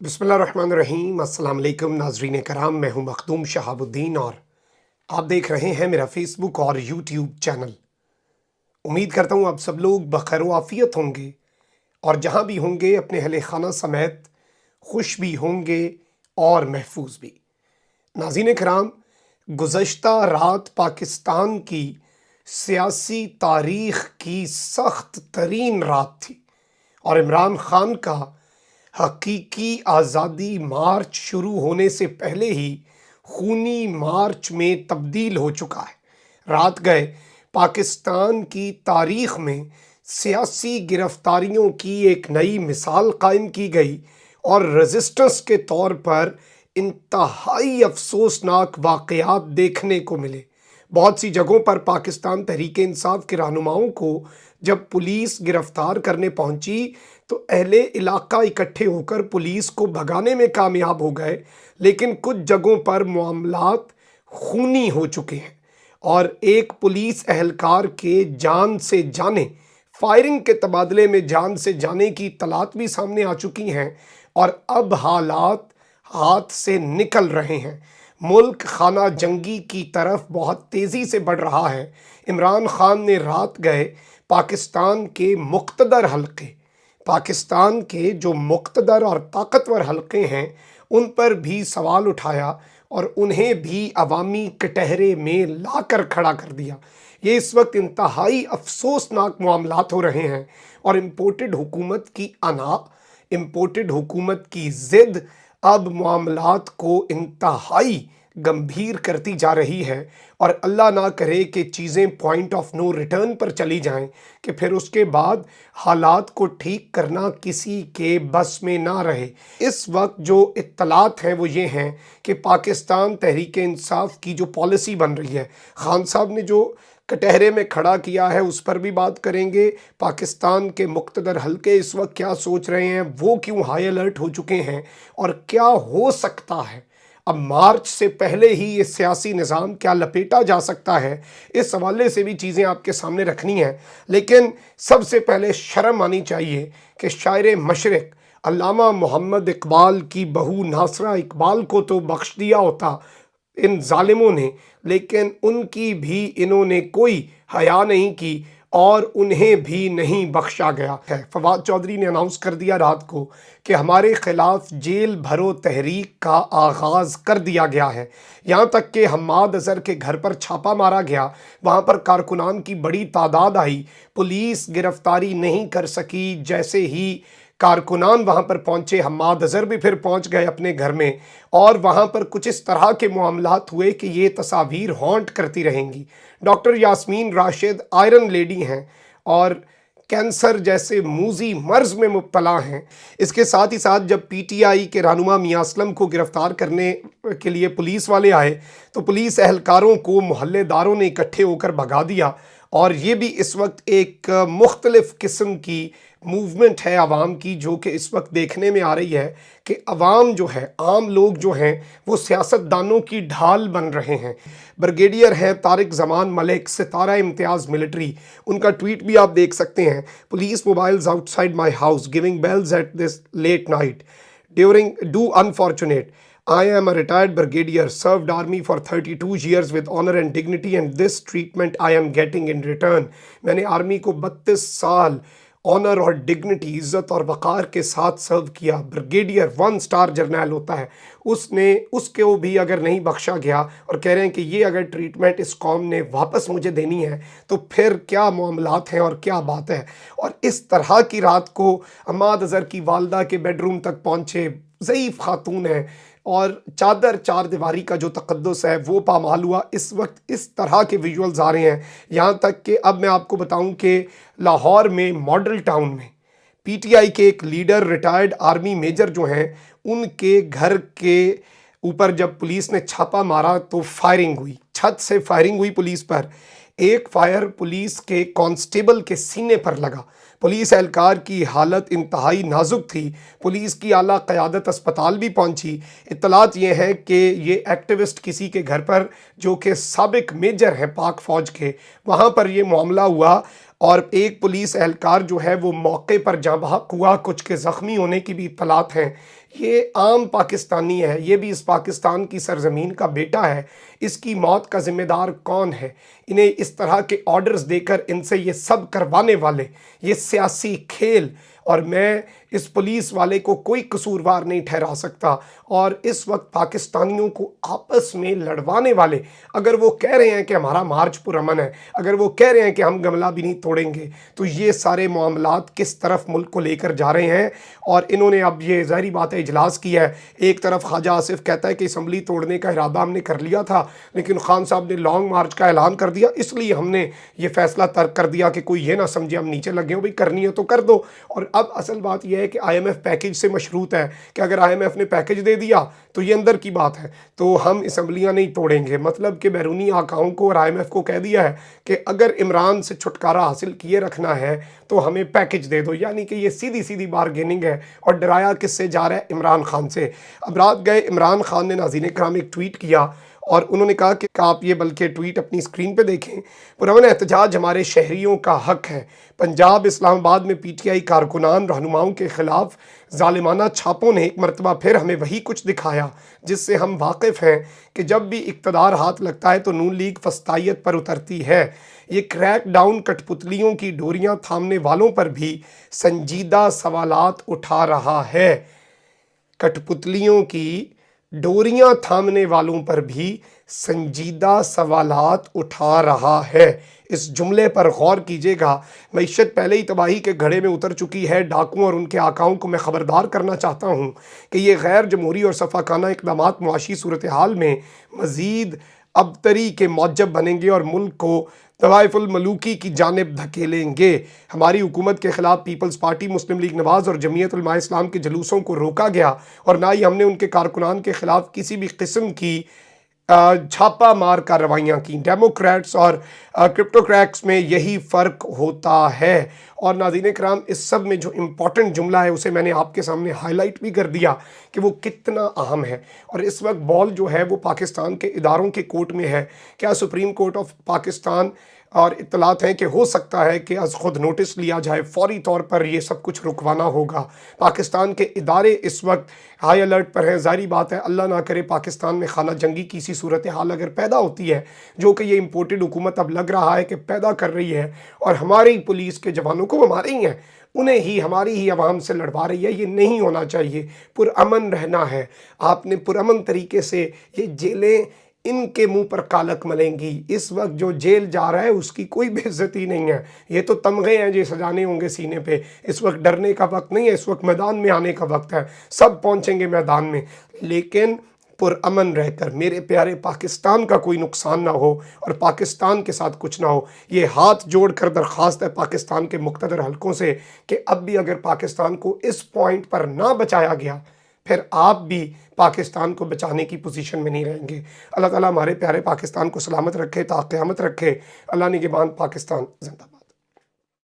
बिस्मिल्लाहिर्रहमानिर्रहीम। अस्सलाम वालेकुम नाज़रीन कराम, मैं हूं मखदूम शहाबुद्दीन और आप देख रहे हैं मेरा फेसबुक और यूट्यूब चैनल। उम्मीद करता हूं आप सब लोग बखैर आफ़ियत होंगे और जहां भी होंगे अपने अहले खाना समेत खुश भी होंगे और महफूज भी। नाज़रीन कराम, गुज़श्ता रात पाकिस्तान की सियासी तारीख़ की सख्त तरीन रात थी और इमरान खान का हकीकी आज़ादी मार्च शुरू होने से पहले ही खूनी मार्च में तब्दील हो चुका है। रात गए पाकिस्तान की तारीख़ में सियासी गिरफ्तारियों की एक नई मिसाल कायम की गई और रेजिस्टेंस के तौर पर इंतहाई अफसोसनाक वाक़यात देखने को मिले। बहुत सी जगहों पर पाकिस्तान तहरीक इंसाफ के रहनुमाओं को जब पुलिस गिरफ्तार करने पहुंची तो अहले इलाका इकट्ठे होकर पुलिस को भगाने में कामयाब हो गए, लेकिन कुछ जगहों पर मामलात खूनी हो चुके हैं और एक पुलिस एहलकार के जान से जाने फायरिंग के तबादले में जान से जाने की इत्तलात भी सामने आ चुकी हैं और अब हालात हाथ से निकल रहे हैं। मुल्क खाना जंगी की तरफ बहुत तेज़ी से बढ़ रहा है। इमरान खान ने रात गए पाकिस्तान के मुक़्तदर हल्के, पाकिस्तान के जो मुक़्तदर और ताकतवर हल्के हैं उन पर भी सवाल उठाया और उन्हें भी अवामी कटहरे में लाकर खड़ा कर दिया। ये इस वक्त इंतहाई अफसोसनाक मामलात हो रहे हैं और इम्पोर्टेड हुकूमत की अना, इम्पोर्टेड हुकूमत की ज़िद अब मामलात को इंतहाई गंभीर करती जा रही है और अल्लाह ना करे कि चीज़ें पॉइंट ऑफ नो रिटर्न पर चली जाएं कि फिर उसके बाद हालात को ठीक करना किसी के बस में ना रहे। इस वक्त जो इत्तलात हैं वो ये हैं कि पाकिस्तान तहरीक इंसाफ की जो पॉलिसी बन रही है, खान साहब ने जो कटहरे में खड़ा किया है उस पर भी बात करेंगे। पाकिस्तान के मुक़्तदर हल्के इस वक्त क्या सोच रहे हैं, वो क्यों हाई अलर्ट हो चुके हैं और क्या हो सकता है अब मार्च से पहले ही ये सियासी निज़ाम क्या लपेटा जा सकता है, इस हवाले से भी चीज़ें आपके सामने रखनी हैं। लेकिन सबसे पहले शर्म आनी चाहिए कि शायर मशरिक़ अल्लामा मोहम्मद इकबाल की बहू नासरा इकबाल को तो बख्श दिया होता इन जालिमों ने, लेकिन उनकी भी इन्होंने कोई हया नहीं की और उन्हें भी नहीं बख्शा गया है। फवाद चौधरी ने अनाउंस कर दिया रात को कि हमारे खिलाफ जेल भरो तहरीक का आगाज़ कर दिया गया है। यहाँ तक कि हम्माद अज़हर के घर पर छापा मारा गया, वहाँ पर कारकुनान की बड़ी तादाद आई, पुलिस गिरफ्तारी नहीं कर सकी। जैसे ही कारकुनान वहाँ पर पहुँचे, हम्माद अज़हर भी फिर पहुँच गए अपने घर में और वहाँ पर कुछ इस तरह के मामलात हुए कि ये तस्वीर हॉन्ट करती रहेंगी। Doctor Yasmin Rashid iron lady हैं और कैंसर जैसे मूजी मर्ज में मुब्तला हैं। इसके साथ ही साथ जब पीटीआई के रहनुमा मियां असलम को गिरफ्तार करने के लिए पुलिस वाले आए तो पुलिस एहलकारों को मोहल्लेदारों ने इकट्ठे होकर भगा दिया और ये भी इस वक्त एक मुख्तलिफ किस्म की मूवमेंट है आवाम की, जो कि इस वक्त देखने में आ रही है कि अवाम जो है, आम लोग जो हैं वो सियासतदानों की ढाल बन रहे हैं। ब्रिगेडियर हैं तारिक ज़मान मलिक, सितारा इम्तियाज़ मिलिट्री, उनका ट्वीट भी आप देख सकते हैं। Police mobiles outside my house giving bells at this late night during do unfortunate I am a retired brigadier, served army for 32 years with honor and dignity and this treatment I am getting in return। मैंने army को 32 साल honour और dignity, इज़्ज़त और वक़ार के साथ सर्व किया। Brigadier 1 star journal होता है, उसको भी अगर नहीं बख्शा गया और कह रहे हैं कि ये अगर ट्रीटमेंट इस कौम ने वापस मुझे देनी है तो फिर क्या मामलात हैं और क्या बात है। और इस तरह की रात को हम्माद अज़हर की वालदा के बेडरूम तक पहुँचे, ज़ईफ़ खातून है और चादर चार दीवारी का जो तक़द्दुस है वो पामाल हुआ। इस वक्त इस तरह के विजुअल्स आ रहे हैं, यहाँ तक कि अब मैं आपको बताऊं कि लाहौर में मॉडल टाउन में पीटीआई के एक लीडर रिटायर्ड आर्मी मेजर जो हैं उनके घर के ऊपर जब पुलिस ने छापा मारा तो फायरिंग हुई, छत से फायरिंग हुई पुलिस पर। एक फायर पुलिस के कांस्टेबल के सीने पर लगा। पुलिस एहलकार की हालत इंतहाई नाजुक थी। पुलिस की आला क़यादत अस्पताल भी पहुंची। इत्तलात ये है कि ये एक्टिविस्ट किसी के घर पर, जो कि साबिक मेजर हैं पाक फ़ौज के, वहाँ पर ये मामला हुआ اور ایک پولیس اہلکار جو ہے وہ موقع پر جاں بحق ہوا، کچھ کے زخمی ہونے کی بھی اطلاعات ہیں۔ یہ عام پاکستانی ہے، یہ بھی اس پاکستان کی سرزمین کا بیٹا ہے، اس کی موت کا ذمہ دار کون ہے؟ انہیں اس طرح کے آرڈرز دے کر ان سے یہ سب کروانے والے، یہ سیاسی کھیل، اور میں اس پولیس والے کو کوئی قصوروار نہیں ٹھہرا سکتا۔ اور اس وقت پاکستانیوں کو آپس میں لڑوانے والے، اگر وہ کہہ رہے ہیں کہ ہمارا مارچ پرامن ہے، اگر وہ کہہ رہے ہیں کہ ہم گملہ بھی نہیں توڑیں گے، تو یہ سارے معاملات کس طرف ملک کو لے کر جا رہے ہیں۔ اور انہوں نے اب یہ ظاہری بات ہے اجلاس کیا ہے۔ ایک طرف خواجہ آصف کہتا ہے کہ اسمبلی توڑنے کا ارادہ ہم نے کر لیا تھا، لیکن خان صاحب نے لانگ مارچ کا اعلان کر دیا، اس لیے ہم نے یہ فیصلہ ترک کر دیا کہ کوئی یہ نہ سمجھے ہم نیچے لگے ہوں، بھئی کرنی ہے تو کر دو۔ اور اب اصل بات یہ ہے کہ آئی ایم ایف پیکج سے مشروط ہے کہ اگر آئی ایم ایف نے پیکج دے دیا تو یہ اندر کی بات ہے، تو ہم اسمبلیاں نہیں توڑیں گے۔ مطلب کہ بیرونی آقاؤں کو اور آئی ایم ایف کو کہہ دیا ہے کہ اگر عمران سے چھٹکارا حاصل کیے رکھنا ہے تو ہمیں پیکج دے دو، یعنی کہ یہ سیدھی سیدھی بارگیننگ ہے۔ اور ڈرایا کس سے جا رہا ہے؟ عمران خان سے۔ اب رات گئے عمران خان نے ناظرین کرام ایک ٹویٹ کیا، اور انہوں نے کہا کہ آپ یہ بلکہ ٹویٹ اپنی اسکرین پہ دیکھیں۔ پرامن احتجاج ہمارے شہریوں کا حق ہے۔ پنجاب اسلام آباد میں پی ٹی آئی کارکنان رہنماؤں کے خلاف ظالمانہ چھاپوں نے ایک مرتبہ پھر ہمیں وہی کچھ دکھایا جس سے ہم واقف ہیں کہ جب بھی اقتدار ہاتھ لگتا ہے تو نون لیگ فسطائیت پر اترتی ہے۔ یہ کریک ڈاؤن کٹ پتلیوں کی ڈوریاں تھامنے والوں پر بھی سنجیدہ سوالات اٹھا رہا ہے۔ کٹ پتلیوں کی ڈوریاں تھامنے والوں پر بھی سنجیدہ سوالات اٹھا رہا ہے۔ اس جملے پر غور کیجئے گا۔ معیشت پہلے ہی تباہی کے گھڑے میں اتر چکی ہے۔ ڈاکوؤں اور ان کے آقاؤں کو میں خبردار کرنا چاہتا ہوں کہ یہ غیر جمہوری اور صفاقانہ اقدامات معاشی صورتحال میں مزید ابتری کے موجب بنیں گے اور ملک کو طوائف الملوکی کی جانب دھکیلیں گے۔ ہماری حکومت کے خلاف پیپلز پارٹی، مسلم لیگ نواز اور جمعیت علماء اسلام کے جلوسوں کو روکا گیا، اور نہ ہی ہم نے ان کے کارکنان کے خلاف کسی بھی قسم کی چھاپا مار کارروائیاں کی۔ ڈیموکریٹس اور کرپٹوکریٹس میں یہی فرق ہوتا ہے۔ اور ناظرین کرام، اس سب میں جو امپورٹنٹ جملہ ہے اسے میں نے آپ کے سامنے ہائی لائٹ بھی کر دیا کہ وہ کتنا اہم ہے۔ اور اس وقت بال جو ہے وہ پاکستان کے اداروں کے کورٹ میں ہے۔ کیا سپریم کورٹ آف پاکستان اور اطلاعات ہیں کہ ہو سکتا ہے کہ از خود نوٹس لیا جائے، فوری طور پر یہ سب کچھ رکوانا ہوگا۔ پاکستان کے ادارے اس وقت ہائی الرٹ پر ہیں۔ ظاہری بات ہے اللہ نہ کرے پاکستان میں خانہ جنگی کی سی صورتحال اگر پیدا ہوتی ہے، جو کہ یہ امپورٹڈ حکومت اب لگ رہا ہے کہ پیدا کر رہی ہے، اور ہماری پولیس کے جوانوں کو ہمارے ہی ہیں، انہیں ہی ہماری ہی عوام سے لڑوا رہی ہے، یہ نہیں ہونا چاہیے۔ پرامن رہنا ہے۔ آپ نے پرامن طریقے سے یہ جیلیں ان کے منہ پر کالک ملیں گی۔ اس وقت جو جیل جا رہا ہے اس کی کوئی بے عزتی نہیں ہے، یہ تو تمغے ہیں جو سجانے ہوں گے سینے پہ۔ اس وقت ڈرنے کا وقت نہیں ہے، اس وقت میدان میں آنے کا وقت ہے۔ سب پہنچیں گے میدان میں، لیکن پرامن رہ کر، میرے پیارے پاکستان کا کوئی نقصان نہ ہو اور پاکستان کے ساتھ کچھ نہ ہو۔ یہ ہاتھ جوڑ کر درخواست ہے پاکستان کے مقتدر حلقوں سے کہ اب بھی اگر پاکستان کو اس پوائنٹ پر نہ بچایا گیا، پھر آپ بھی پاکستان کو بچانے کی پوزیشن میں نہیں رہیں گے۔ اللہ تعالیٰ ہمارے پیارے پاکستان کو سلامت رکھے، تا قیامت رکھے۔ اللہ نگہبان۔ پاکستان زندہ باد۔